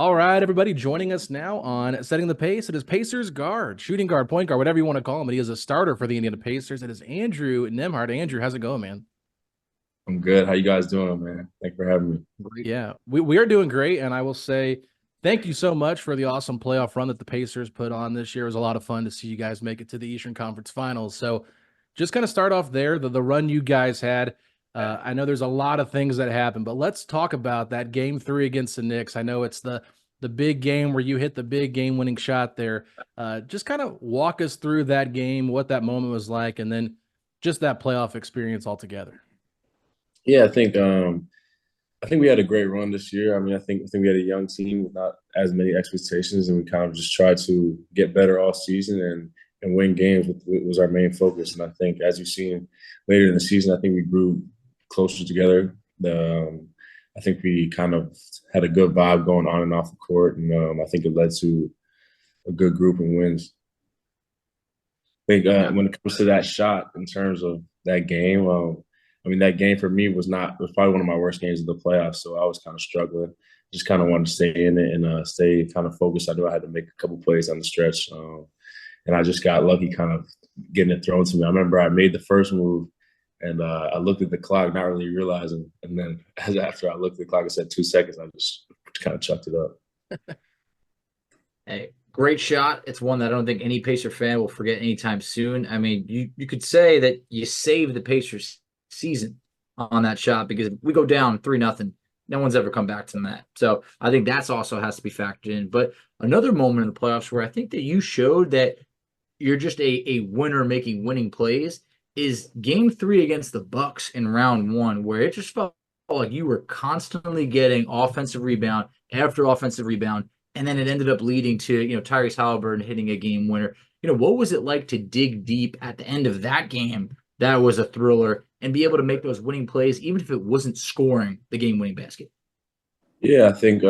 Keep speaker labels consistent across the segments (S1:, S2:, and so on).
S1: All right, everybody joining us now on Setting the Pace. It is Pacers guard, shooting guard, point guard, whatever you want to call him. But he is a starter for the Indiana Pacers. It is Andrew Nembhard. Andrew, how's it going, man?
S2: I'm good. How you guys doing, man? Thank you for having me.
S1: Yeah, we are doing great. And I will say thank you so much for the awesome playoff run that the Pacers put on this year. It was a lot of fun to see you guys make it to the Eastern Conference Finals. So just kind of start off there, the run you guys had. I know there's a lot of things that happened, but let's talk about that game 3 against the Knicks. I know it's the big game where you hit the big game-winning shot there. Just kind of walk us through that game, what that moment was like, and then just that playoff experience altogether.
S2: Yeah, I think we had a great run this year. I think we had a young team with not as many expectations, and we kind of just tried to get better all season and win games was our main focus. And I think as you've seen later in the season, I think we grew closer together. I think we kind of had a good vibe going on and off the court, and I think it led to a good group and wins. I think
S1: Yeah.
S2: when it comes to that shot in terms of that game, that game for me was probably one of my worst games of the playoffs. So I was kind of struggling. Just kind of wanted to stay in it and stay kind of focused. I knew I had to make a couple plays on the stretch, and I just got lucky, kind of getting it thrown to me. I remember I made the first move, and I looked at the clock, not really realizing. And then after I looked at the clock, it said 2 seconds. I just kind of chucked it up.
S3: Hey, great shot. It's one that I don't think any Pacer fan will forget anytime soon. I mean, you could say that you saved the Pacers season on that shot because if we go down 3-0, no one's ever come back from that. So I think that's also has to be factored in. But another moment in the playoffs where I think that you showed that you're just a winner making winning plays is game 3 against the Bucks in round 1, where it just felt like you were constantly getting offensive rebound after offensive rebound, and then it ended up leading to Tyrese Halliburton hitting a game winner. What was it like to dig deep at the end of that game? That was a thriller, and be able to make those winning plays, even if it wasn't scoring the game-winning basket.
S2: Yeah, I think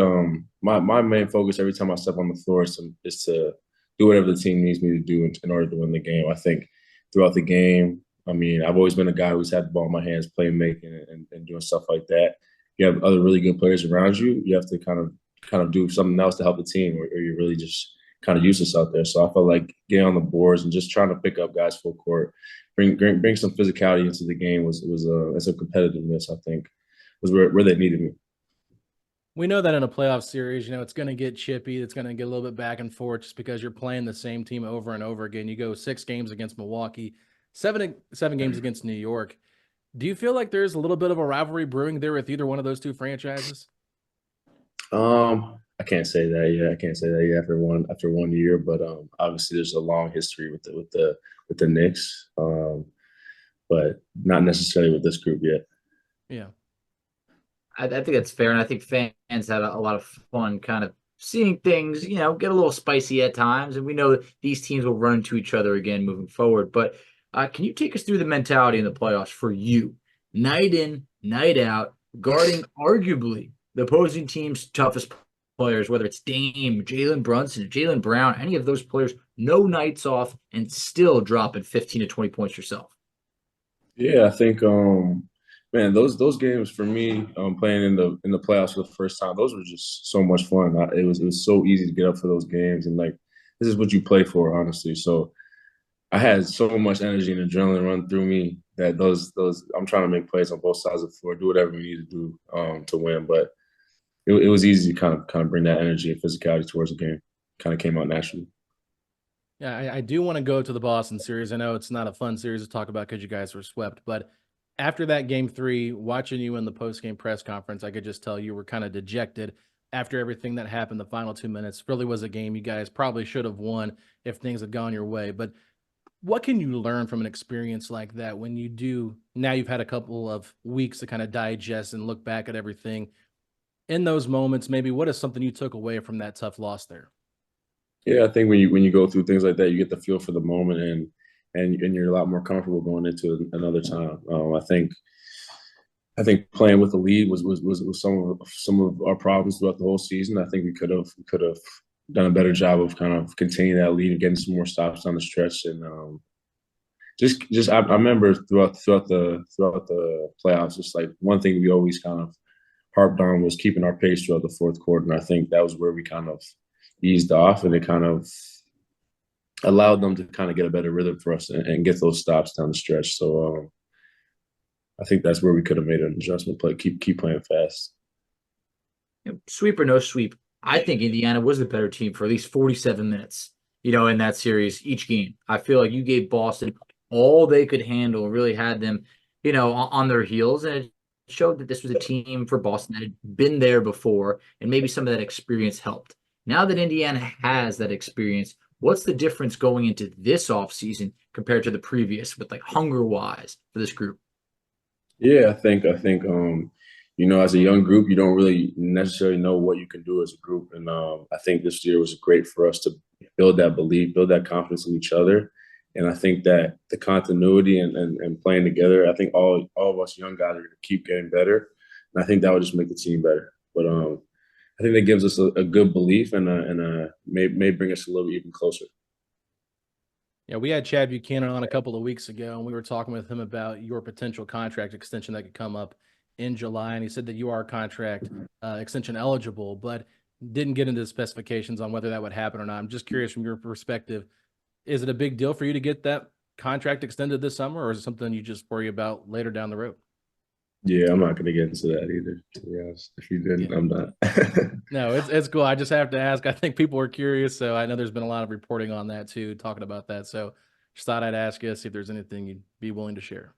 S2: my main focus every time I step on the floor is to do whatever the team needs me to do in order to win the game. I think throughout the game, I've always been a guy who's had the ball in my hands, playmaking and doing stuff like that. You have other really good players around you. You have to kind of do something else to help the team, or you're really just kind of useless out there. So I felt like getting on the boards and just trying to pick up guys full court, bring some physicality into the game was some competitiveness. I think was where they needed me.
S1: We know that in a playoff series, it's going to get chippy. It's going to get a little bit back and forth just because you're playing the same team over and over again. You go 6 games against Milwaukee, seven games against New York. Do you feel like there's a little bit of a rivalry brewing there with either one of those two franchises?
S2: I can't say that yet. I can't say that yet after one year, but obviously there's a long history with the Knicks, but not necessarily with this group yet.
S1: Yeah.
S3: I think that's fair, and I think fans had a lot of fun kind of seeing things, get a little spicy at times, and we know that these teams will run into each other again moving forward. But can you take us through the mentality in the playoffs for you, night in, night out, guarding arguably the opposing team's toughest players, whether it's Dame, Jalen Brunson, Jalen Brown, any of those players, no nights off, and still dropping 15 to 20 points yourself?
S2: Yeah, I think man, those games for me, playing in the playoffs for the first time, those were just so much fun. It was so easy to get up for those games, and like this is what you play for, honestly. So I had so much energy and adrenaline run through me that those I'm trying to make plays on both sides of the floor, do whatever we need to do to win. But it was easy to kind of bring that energy and physicality towards the game. Kind of came out naturally.
S1: Yeah, I do want to go to the Boston series. I know it's not a fun series to talk about because you guys were swept, but after that game 3, watching you in the post-game press conference, I could just tell you were kind of dejected after everything that happened the final 2 minutes. Really was a game you guys probably should have won if things had gone your way. But what can you learn from an experience like that when you do now you've had a couple of weeks to kind of digest and look back at everything in those moments? Maybe what is something you took away from that tough loss there?
S2: Yeah, I think when you go through things like that, you get the feel for the moment, and you're a lot more comfortable going into another time. I think playing with the lead was some of our problems throughout the whole season. I think we could have done a better job of kind of containing that lead and getting some more stops on the stretch. And I remember throughout the playoffs, just like one thing we always kind of harped on was keeping our pace throughout the fourth quarter. And I think that was where we kind of eased off, and it kind of allowed them to kind of get a better rhythm for us and get those stops down the stretch. So I think that's where we could have made an adjustment, play, keep playing fast.
S3: Sweep or no sweep, I think Indiana was the better team for at least 47 minutes, in that series, each game. I feel like you gave Boston all they could handle, really had them, on their heels. And it showed that this was a team for Boston that had been there before, and maybe some of that experience helped. Now that Indiana has that experience, what's the difference going into this offseason compared to the previous with like hunger-wise for this group?
S2: Yeah, as a young group, you don't really necessarily know what you can do as a group. And I think this year was great for us to build that belief, build that confidence in each other. And I think that the continuity and playing together, I think all of us young guys are going to keep getting better. And I think that will just make the team better. But I think that gives us a good belief and may bring us a little even closer.
S1: Yeah, we had Chad Buchanan on a couple of weeks ago, and we were talking with him about your potential contract extension that could come up in July. And he said that you are contract extension eligible, but didn't get into the specifications on whether that would happen or not. I'm just curious from your perspective, is it a big deal for you to get that contract extended this summer, or is it something you just worry about later down the road?
S2: Yeah, I'm not going to get into that either, to be honest. If you didn't, I'm not.
S1: No, it's cool. I just have to ask. I think people are curious, so I know there's been a lot of reporting on that too, talking about that. So just thought I'd ask you, see if there's anything you'd be willing to share.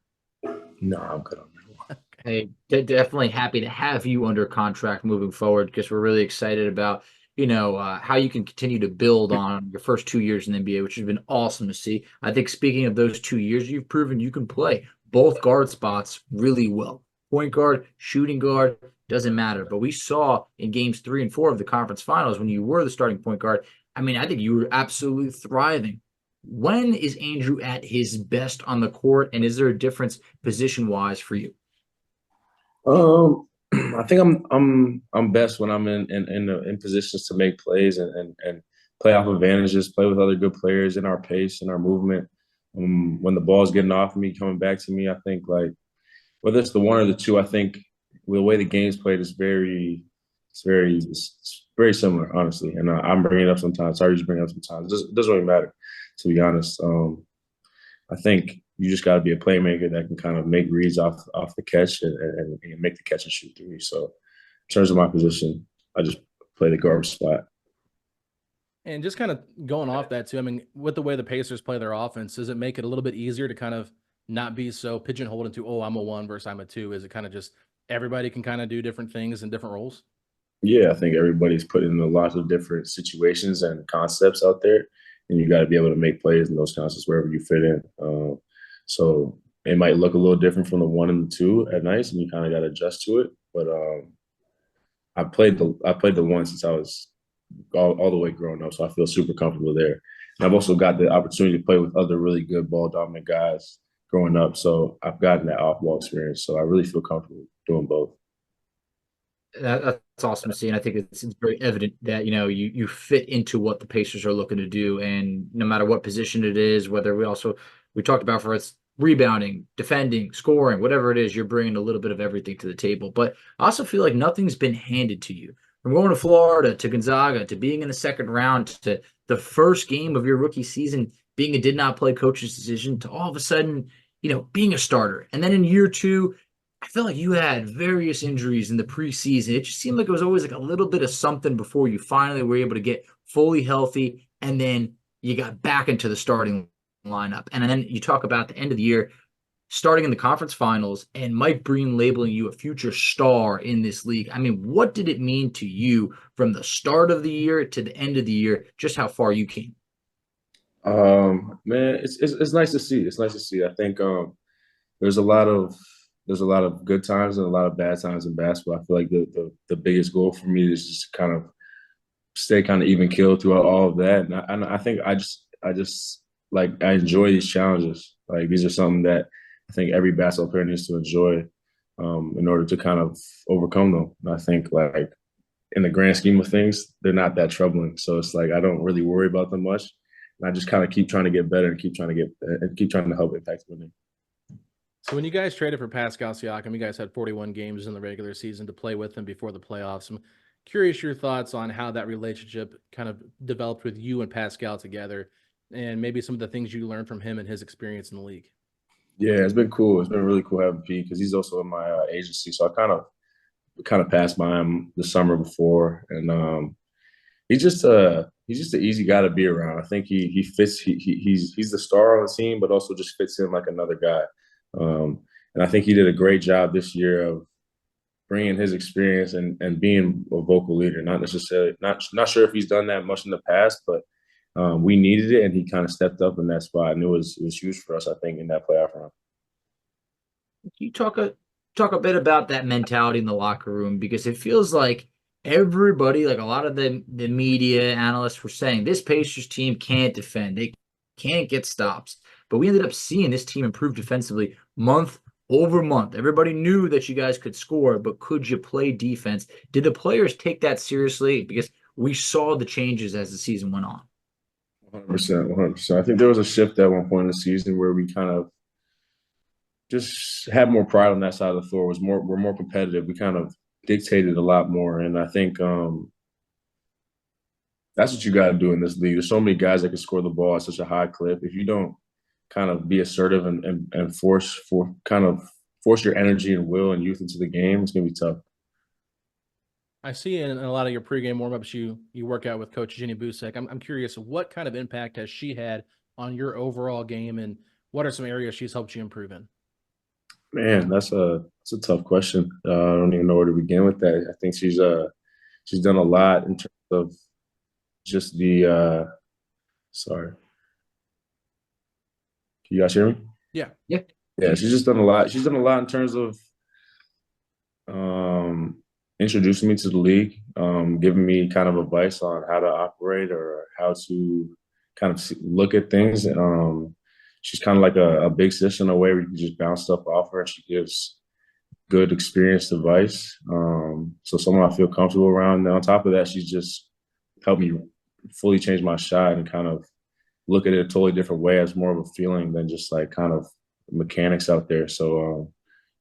S2: No, I'm good on that one.
S3: Hey, definitely happy to have you under contract moving forward because we're really excited about, how you can continue to build on your first 2 years in the NBA, which has been awesome to see. I think speaking of those 2 years, you've proven you can play both guard spots really well. Point guard, shooting guard, doesn't matter. But we saw in games 3 and 4 of the conference finals when you were the starting point guard, I think you were absolutely thriving. When is Andrew at his best on the court, and is there a difference position-wise for you?
S2: I think I'm best when I'm in positions to make plays and play off advantages, play with other good players in our pace and our movement. When the ball's getting off me, coming back to me, I think like whether it's the one or the two, I think the way the game's played is it's very similar, honestly. And I'm bringing it up sometimes. Sorry, just bring it up sometimes. It doesn't really matter, to be honest. I think you just got to be a playmaker that can kind of make reads off the catch and make the catch and shoot three. So in terms of my position, I just play the guard spot.
S1: And just kind of going off that too, with the way the Pacers play their offense, does it make it a little bit easier to kind of not be so pigeonholed into, oh, I'm a 1 versus I'm a 2? Is it kind of just everybody can kind of do different things in different roles?
S2: Yeah, I think everybody's put in a lot of different situations and concepts out there, and you got to be able to make plays in those concepts wherever you fit in. So it might look a little different from the 1 and the 2 at nights, and you kind of got to adjust to it. But I played the 1 since I was all the way growing up, so I feel super comfortable there. And I've also got the opportunity to play with other really good ball dominant guys growing up, so I've gotten that off ball experience. So I really feel comfortable doing both.
S3: That's awesome to see, and I think it's very evident that you fit into what the Pacers are looking to do, and no matter what position it is, whether we talked about for us rebounding, defending, scoring, whatever it is, you're bringing a little bit of everything to the table. But I also feel like nothing's been handed to you. From going to Florida to Gonzaga to being in the second round to the first game of your rookie season being a did not play coach's decision to all of a sudden, being a starter, and then in year 2. I feel like you had various injuries in the preseason. It just seemed like it was always like a little bit of something before you finally were able to get fully healthy, and then you got back into the starting lineup. And then you talk about the end of the year, starting in the conference finals, and Mike Breen labeling you a future star in this league. What did it mean to you from the start of the year to the end of the year, just how far you came?
S2: Man, it's nice to see. It's nice to see. I think there's a lot of good times and a lot of bad times in basketball. I feel like the biggest goal for me is just kind of stay kind of even keel throughout all of that. And I think I just like I enjoy these challenges. Like these are something that I think every basketball player needs to enjoy in order to kind of overcome them. And I think like in the grand scheme of things, they're not that troubling. So it's like I don't really worry about them much. And I just kind of keep trying to get better and keep trying to help impact winning.
S1: So when you guys traded for Pascal Siakam, you guys had 41 games in the regular season to play with him before the playoffs. I'm curious your thoughts on how that relationship kind of developed with you and Pascal together, and maybe some of the things you learned from him and his experience in the league.
S2: Yeah, it's been cool. It's been really cool having Pete because he's also in my agency. So I kind of passed by him the summer before, and he's just an easy guy to be around. I think he fits. He's the star on the team, but also just fits in like another guy. Um, and I think he did a great job this year of bringing his experience and being a vocal leader. Not necessarily not sure if he's done that much in the past, but we needed it, and he kind of stepped up in that spot, and it was huge for us. I think in that playoff run.
S3: Can you talk a bit about that mentality in the locker room? Because it feels like everybody, like a lot of the media analysts were saying, this Pacers team can't defend. They can't get stops. But we ended up seeing this team improve defensively month over month. Everybody knew that you guys could score, but could you play defense? Did the players take that seriously? Because we saw the changes as the season went on.
S2: 100%, 100%. I think there was a shift at one point in the season where we kind of just had more pride on that side of the floor. We're more competitive. We kind of dictated a lot more, and I think that's what you got to do in this league. There's so many guys that can score the ball at such a high clip. If you don't kind of be assertive and force your energy and will and youth into the game, it's gonna be tough.
S1: I see in a lot of your pregame warmups, you work out with Coach Jenny Busek. I'm curious, what kind of impact has she had on your overall game, and what are some areas she's helped you improve in?
S2: Man, that's a tough question. I don't even know where to begin with that. I think she's done a lot in terms of just the sorry. Can you guys hear me?
S1: Yeah.
S3: Yeah.
S2: Yeah, she's just done a lot. She's done a lot in terms of introducing me to the league, giving me kind of advice on how to operate or how to kind of look at things. She's kind of like a big sister in a way where you can just bounce stuff off her, and she gives good, experienced advice. So someone I feel comfortable around. And on top of that, she's just helped me fully change my shot and kind of look at it a totally different way as more of a feeling than just like kind of mechanics out there. So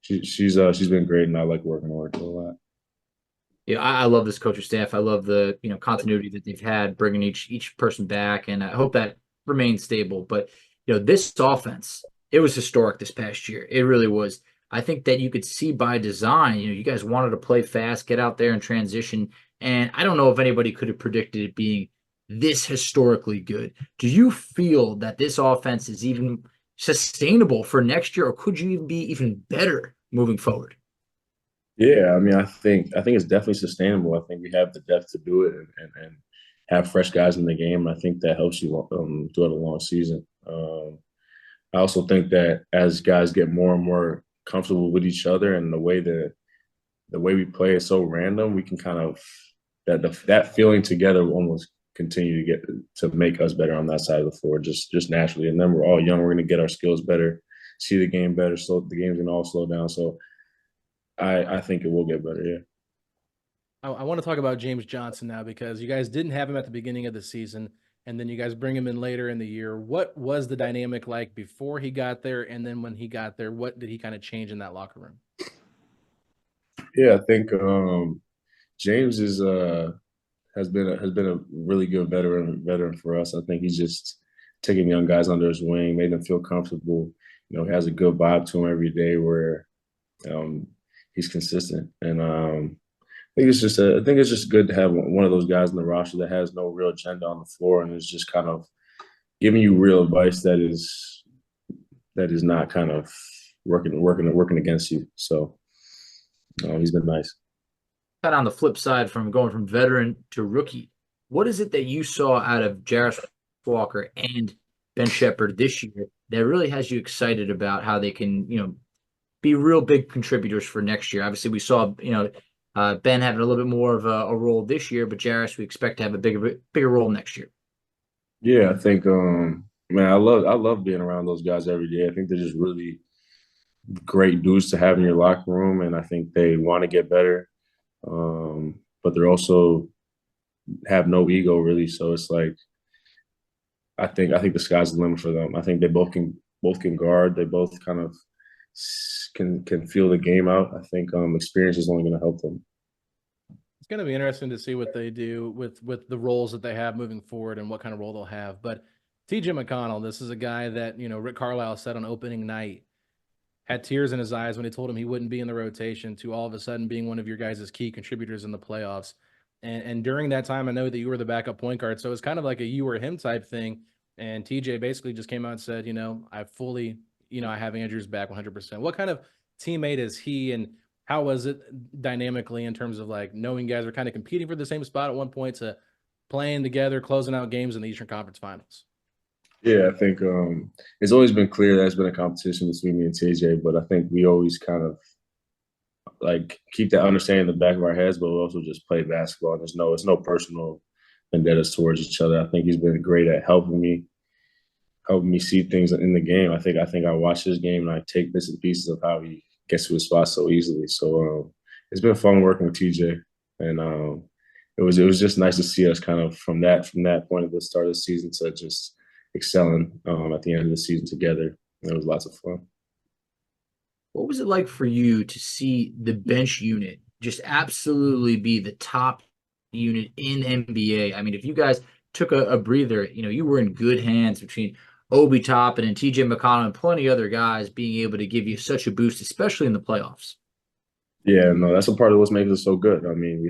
S2: she's been great, and I like working with her a lot.
S3: Yeah, I love this coaching staff. I love the continuity that they've had, bringing each person back, and I hope that remains stable. But this offense, it was historic this past year. It really was. I think that you could see by design. You guys wanted to play fast, get out there and transition, and I don't know if anybody could have predicted it being this historically good. Do you feel that this offense is even sustainable for next year, or could you even be even better moving forward?
S2: Yeah, I mean, I think it's definitely sustainable. I think we have the depth to do it and have fresh guys in the game. I think that helps you throughout a long season. I also think that as guys get more and more comfortable with each other and the way we play is so random, we can kind of that feeling together will almost continue to make us better on that side of the floor, just naturally. And then we're all young; we're going to get our skills better, see the game better. So the game's going to all slow down. So I think it will get better. Yeah.
S1: I want to talk about James Johnson now because you guys didn't have him at the beginning of the season, and then you guys bring him in later in the year. What was the dynamic like before he got there, and then when he got there, what did he kind of change in that locker room?
S2: Yeah, I think James has been a really good veteran for us. I think he's just taking young guys under his wing, made them feel comfortable. He has a good vibe to him every day where he's consistent, and I think it's just good to have one of those guys in the roster that has no real agenda on the floor and is just kind of giving you real advice that is not kind of working against you. So he's been nice.
S3: Kind of on the flip side, from going from veteran to rookie, what is it that you saw out of Jarris Walker and Ben Shepherd this year that really has you excited about how they can, be real big contributors for next year? Obviously, we saw, Ben having a little bit more of a role this year, but Jarris, we expect to have a bigger role next year.
S2: Yeah, I think, man, I love being around those guys every day. I think they're just really great dudes to have in your locker room, and I think they want to get better. But they're also have no ego really. So it's like I think the sky's the limit for them. I think they both can guard. They both kind of can feel the game out. I think experience is only going to help them.
S1: It's going to be interesting to see what they do with the roles that they have moving forward and what kind of role they'll have. But TJ McConnell, this is a guy that, Rick Carlisle said on opening night, had tears in his eyes when he told him he wouldn't be in the rotation, to all of a sudden being one of your guys' key contributors in the playoffs. And during that time, I know that you were the backup point guard, so it's kind of like a you or him type thing. And TJ basically just came out and said, I fully, I have Andrew's back 100%. What kind of teammate is he, and how was it dynamically in terms of like knowing guys are kind of competing for the same spot at one point to playing together, closing out games in the Eastern Conference Finals?
S2: Yeah, I think it's always been clear that there's been a competition between me and TJ, but I think we always kind of like keep that understanding in the back of our heads, but we also just play basketball. And it's no personal vendettas towards each other. I think he's been great at helping me see things in the game. I think I watch his game and I take bits and pieces of how he gets to his spot so easily. So it's been fun working with TJ, and it was just nice to see us kind of from that point at the start of the season to just excelling at the end of the season together. It was lots of fun.
S3: What was it like for you to see the bench unit just absolutely be the top unit in NBA? I mean, if you guys took a breather, you were in good hands between Obi Toppin and TJ McConnell and plenty other guys being able to give you such a boost, especially in the playoffs.
S2: Yeah, no, that's a part of what makes us so good. I mean,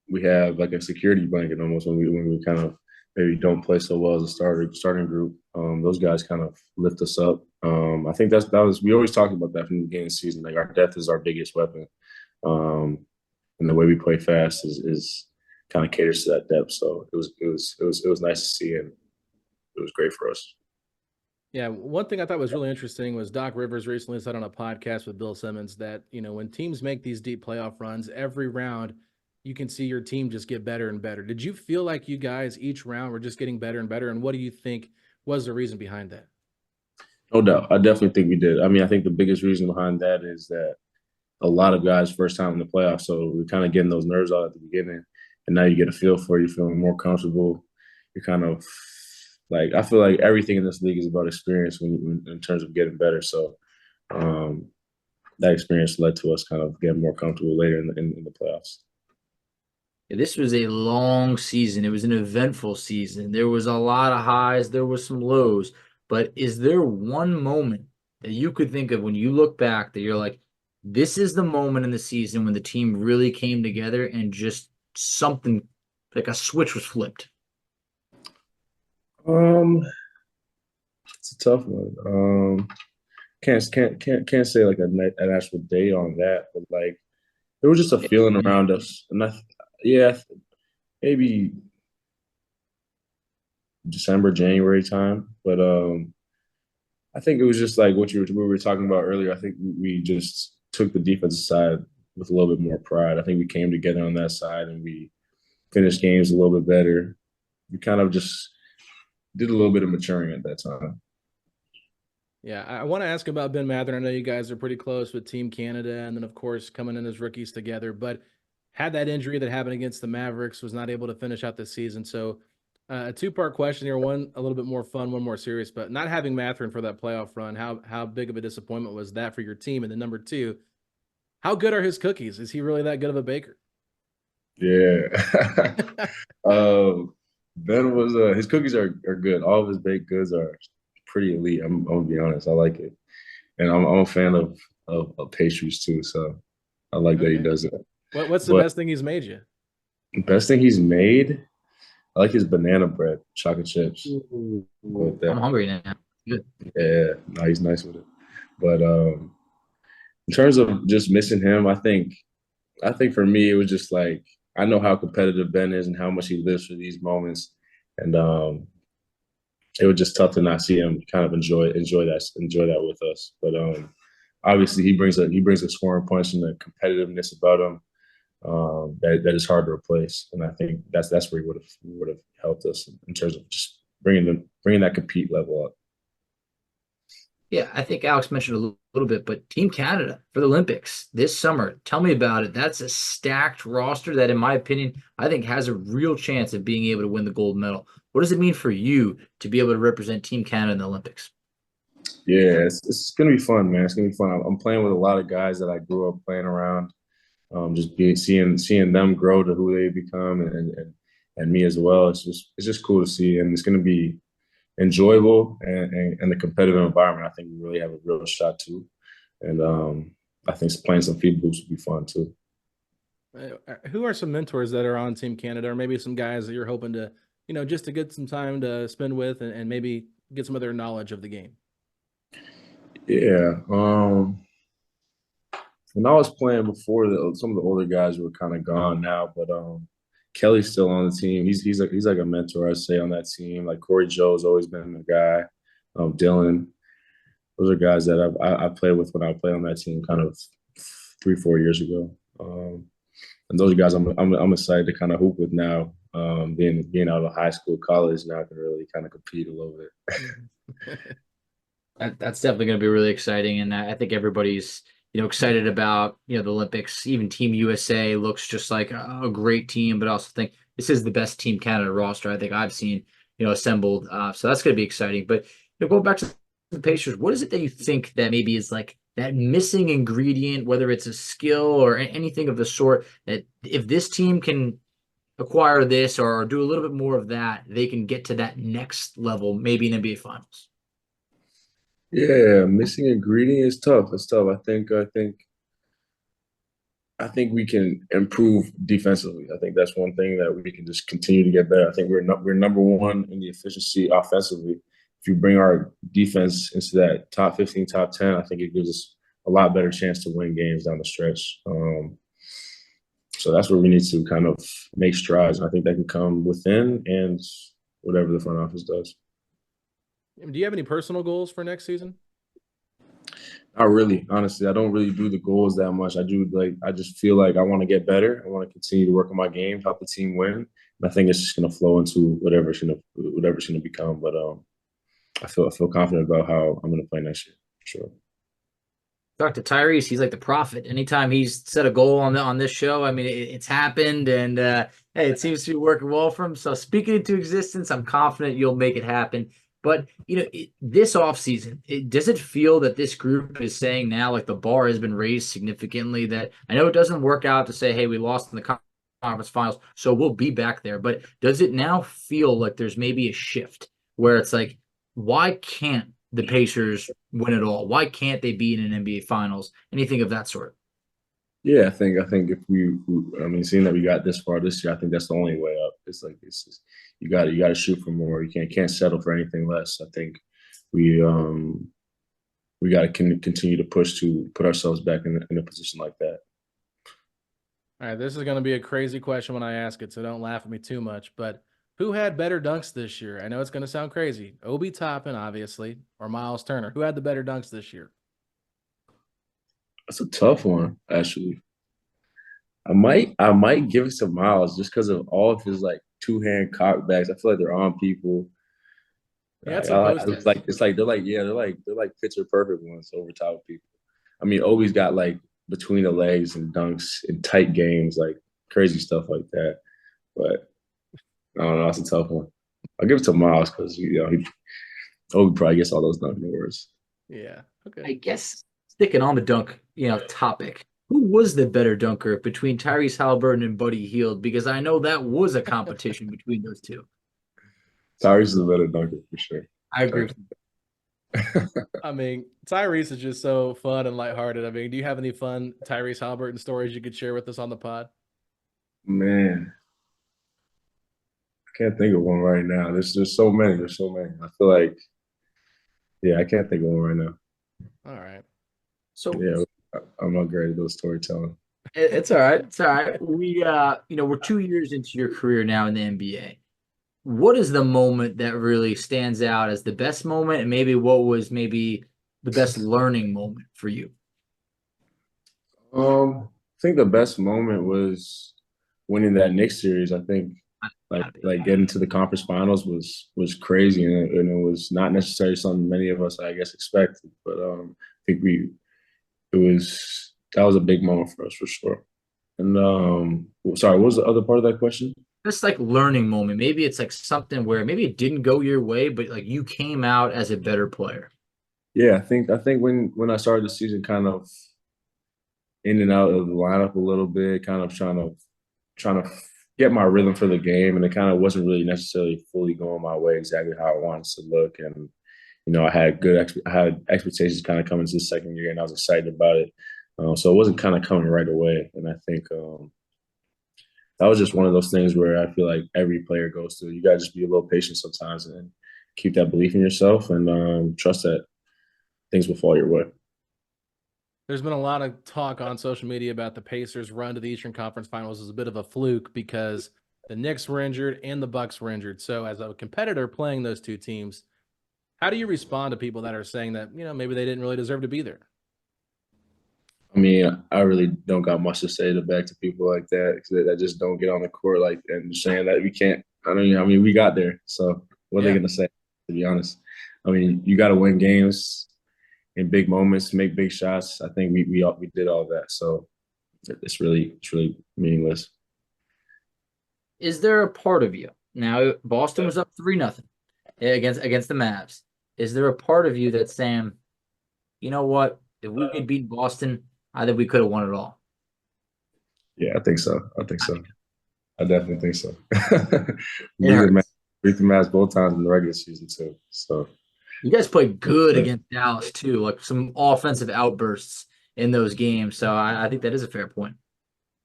S2: we have like a security blanket almost when we kind of maybe don't play so well as a starting group. Those guys kind of lift us up. I think we always talked about that from the beginning of the season. Like our depth is our biggest weapon, and the way we play fast is kind of caters to that depth. So it was nice to see, and it was great for us.
S1: Yeah, one thing I thought was really interesting was Doc Rivers recently said on a podcast with Bill Simmons that, when teams make these deep playoff runs, every round you can see your team just get better and better. Did you feel like you guys each round were just getting better and better? And what do you think was the reason behind that?
S2: No doubt. I definitely think we did. I mean, I think the biggest reason behind that is that a lot of guys first time in the playoffs. So we're kind of getting those nerves out at the beginning. And now you get a feel for it. You're feeling more comfortable. You're kind of like, I feel like everything in this league is about experience in terms of getting better. So that experience led to us kind of getting more comfortable later in the playoffs.
S3: This was a long season. It was an eventful season. There was a lot of highs. There was some lows. But is there one moment that you could think of when you look back that you're like, this is the moment in the season when the team really came together and just something like a switch was flipped?
S2: It's a tough one. Can't say like an actual day on that, but like there was just a feeling around us, and maybe December, January time. But I think it was just like what we were talking about earlier. I think we just took the defensive side with a little bit more pride. I think we came together on that side and we finished games a little bit better. We kind of just did a little bit of maturing at that time.
S1: Yeah, I want to ask about Ben Mather. I know you guys are pretty close with Team Canada, and then, of course, coming in as rookies together. But had that injury that happened against the Mavericks, was not able to finish out this season. So a two-part question here. One a little bit more fun, one more serious. But not having Mathurin for that playoff run, how big of a disappointment was that for your team? And then number two, how good are his cookies? Is he really that good of a baker?
S2: Yeah. Ben was his cookies are good. All of his baked goods are pretty elite. I'm gonna be honest. I like it, and I'm a fan of pastries too. So I like that he does it.
S1: What's the best thing he's made you?
S2: The best thing he's made, I like his banana bread, chocolate chips.
S3: I'm hungry now. Good.
S2: Yeah, no, he's nice with it. But in terms of just missing him, I think for me it was just like I know how competitive Ben is and how much he lives for these moments, and it was just tough to not see him kind of enjoy that with us. But obviously he brings a scoring punch and a competitiveness about him that is hard to replace. And I think that's where he would have helped us in terms of just bringing that compete level up.
S3: Yeah, I think Alex mentioned a little bit, but Team Canada for the Olympics this summer. Tell me about it. That's a stacked roster that, in my opinion, I think has a real chance of being able to win the gold medal. What does it mean for you to be able to represent Team Canada in the Olympics?
S2: Yeah, it's gonna be fun, man. It's gonna be fun. I'm playing with a lot of guys that I grew up playing around. Just seeing them grow to who they become, and me as well. It's just cool to see, and it's gonna be enjoyable and the competitive environment. I think we really have a real shot too, and I think playing some feed boosts would be fun too.
S1: Who are some mentors that are on Team Canada, or maybe some guys that you're hoping to, just to get some time to spend with and maybe get some of their knowledge of the game?
S2: Yeah. When I was playing before, some of the older guys were kind of gone now, but Kelly's still on the team. He's like a mentor, I'd say, on that team. Like Corey Joe's always been the guy. Dylan, those are guys that I played with when I played on that team, kind of 3-4 years ago. And those are guys I'm excited to kind of hoop with now. Being out of high school, college, now I can really kind of compete a little bit.
S3: That's definitely going to be really exciting, and I think everybody's excited about the Olympics. Even Team USA looks just like a great team, but I also think this is the best Team Canada roster I think I've seen assembled. So that's going to be exciting. But going back to the Pacers, what is it that you think that maybe is like that missing ingredient, whether it's a skill or anything of the sort, that if this team can acquire this or do a little bit more of that, they can get to that next level, maybe in NBA Finals?
S2: Yeah, missing ingredient is tough. It's tough. I think we can improve defensively. I think that's one thing that we can just continue to get better. I think we're number one in the efficiency offensively. If you bring our defense into that top 15, top 10, I think it gives us a lot better chance to win games down the stretch. So that's where we need to kind of make strides. And I think that can come within and whatever the front office does.
S1: Do you have any personal goals for next season?
S2: Not really, honestly. I don't really do the goals that much. I just feel like I want to get better. I want to continue to work on my game, help the team win. And I think it's just gonna flow into whatever it's gonna become. But I feel confident about how I'm gonna play next year, for sure.
S3: Talk to Tyrese. He's like the prophet. Anytime he's set a goal on this show, I mean, it's happened, and hey, it seems to be working well for him. So speaking into existence, I'm confident you'll make it happen. But this offseason, does it feel that this group is saying now, like the bar has been raised significantly? That I know it doesn't work out to say, hey, we lost in the conference finals, so we'll be back there. But does it now feel like there's maybe a shift where it's like, why can't the Pacers win it all? Why can't they be in an NBA Finals? Anything of that sort?
S2: Yeah, I think if seeing that we got this far this year, I think that's the only way up. It's like you got to shoot for more. You can't settle for anything less. I think we got to continue to push to put ourselves back in a position like that.
S1: All right, this is going to be a crazy question when I ask it, so don't laugh at me too much. But who had better dunks this year? I know it's going to sound crazy. Obi Toppin, obviously, or Miles Turner. Who had the better dunks this year?
S2: That's a tough one, actually. I might give it to Miles just because of all of his like two-hand cockbacks. I feel like they're on people.
S1: Yeah, it's like
S2: they're like picture perfect ones over top of people. I mean, Obi's got like between the legs and dunks in tight games, like crazy stuff like that. But I don't know, that's a tough one. I'll give it to Miles because Obi probably gets all those dunk awards.
S1: Yeah. Okay.
S3: I guess sticking on the dunk, topic. Who was the better dunker between Tyrese Halliburton and Buddy Hield? Because I know that was a competition between those two.
S2: Tyrese is a better dunker for sure.
S3: I agree.
S1: I mean, Tyrese is just so fun and lighthearted. I mean, do you have any fun Tyrese Halliburton stories you could share with us on the pod?
S2: Man, I can't think of one right now. There's so many. There's so many. I feel like, yeah, I can't think of one right now.
S1: All right.
S3: So
S2: yeah, I'm not great at those storytelling.
S3: It's all right. It's all right. We're 2 years into your career now in the NBA. What is the moment that really stands out as the best moment, and maybe what was maybe the best learning moment for you?
S2: I think the best moment was winning that Knicks series. I think like getting to the conference finals was crazy, and it was not necessarily something many of us, I guess, expected. But I think that was a big moment for us for sure. And sorry, what was the other part of that question?
S3: Just like learning moment. Maybe it's like something where maybe it didn't go your way, but like you came out as a better player.
S2: Yeah, I think when I started the season, kind of in and out of the lineup a little bit, kind of trying to get my rhythm for the game, and it kind of wasn't really necessarily fully going my way exactly how I wanted to look. And I had I had expectations kind of coming to the second year, and I was excited about it. So it wasn't kind of coming right away, and I think that was just one of those things where I feel like every player goes through. You got to just be a little patient sometimes and keep that belief in yourself, and trust that things will fall your way.
S1: There's been a lot of talk on social media about the Pacers' run to the Eastern Conference Finals as a bit of a fluke because the Knicks were injured and the Bucks were injured. So, as a competitor playing those two teams, how do you respond to people that are saying that maybe they didn't really deserve to be there?
S2: I mean, I really don't got much to say to back to people like that that just don't get on the court like and saying that we can't. I mean, we got there. So what are they
S1: Yeah.
S2: gonna say? To be honest, I mean, you got to win games in big moments, make big shots. I think we did all that. So it's really meaningless.
S3: Is there a part of you now? Boston was up 3-0 against the Mavs. Is there a part of you that's saying, you know what? If we had beat Boston, I think we could have won it all.
S2: Yeah, I think so. I think so. I definitely think so.
S3: It hurts.
S2: Beat the Mavs both times in the regular season too. So
S3: You guys played good against Dallas too, like some offensive outbursts in those games. So I think that is a fair point.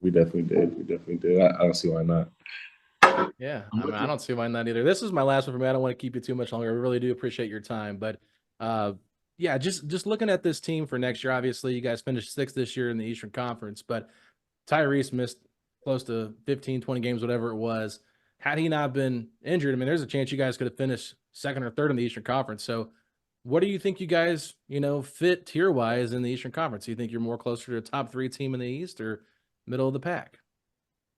S2: we definitely did. We definitely did. I don't see why not.
S1: Yeah,
S3: I'm
S1: I mean,
S3: with
S1: I
S3: you.
S1: don't see why not either. This is my last one for me. I don't want to keep you too much longer. I really do appreciate your time, but yeah, just looking at this team for next year. Obviously, you guys finished sixth this year in the Eastern Conference, but Tyrese missed close to 15, 20 games, whatever it was. Had he not been injured, I mean, there's a chance you guys could have finished second or third in the Eastern Conference. So, what do you think you guys, fit tier wise in the Eastern Conference? Do you think you're more closer to a top three team in the East or middle of the pack?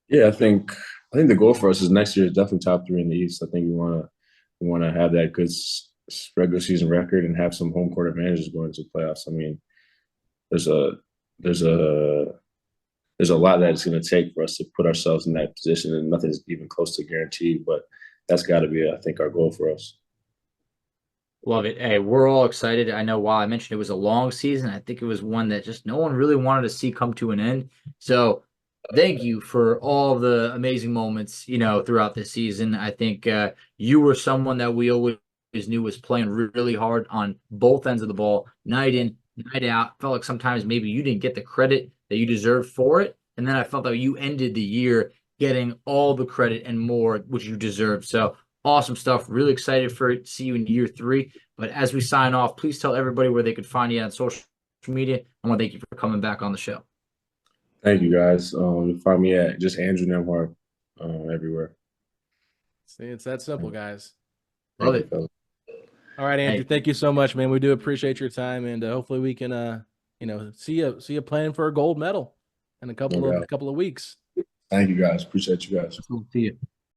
S2: Yeah, I think the goal for us is next year is definitely top three in the East. I think we want to have that good regular season record and have some home court advantages going into the playoffs. I mean, there's a there's a there's a lot that it's going to take for us to put ourselves in that position, and nothing's even close to guaranteed. But that's got to be, I think, our goal for us.
S3: Love it. Hey, we're all excited. I know while I mentioned it was a long season, I think it was one that just no one really wanted to see come to an end. So thank you for all the amazing moments, throughout this season. I think you were someone that we always knew was playing really hard on both ends of the ball, night in, night out. Felt like sometimes maybe you didn't get the credit that you deserved for it. And then I felt that you ended the year getting all the credit and more, which you deserve. So awesome stuff. Really excited for it to see you in year 3. But as we sign off, please tell everybody where they could find you on social media. I want to thank you for coming back on the show.
S2: Thank you, guys. You find me at just Andrew Nembhard everywhere.
S1: See, it's that simple, guys.
S3: Love
S2: Thank you,
S3: it.
S2: fellas.
S1: All right, Andrew.
S3: Hey,
S1: Thank you so much, man. We do appreciate your time, and hopefully we can, see you playing for a gold medal in a
S2: No
S1: couple of
S2: doubt.
S1: couple of weeks.
S2: Thank you, guys. Appreciate you guys.
S3: cool to see you.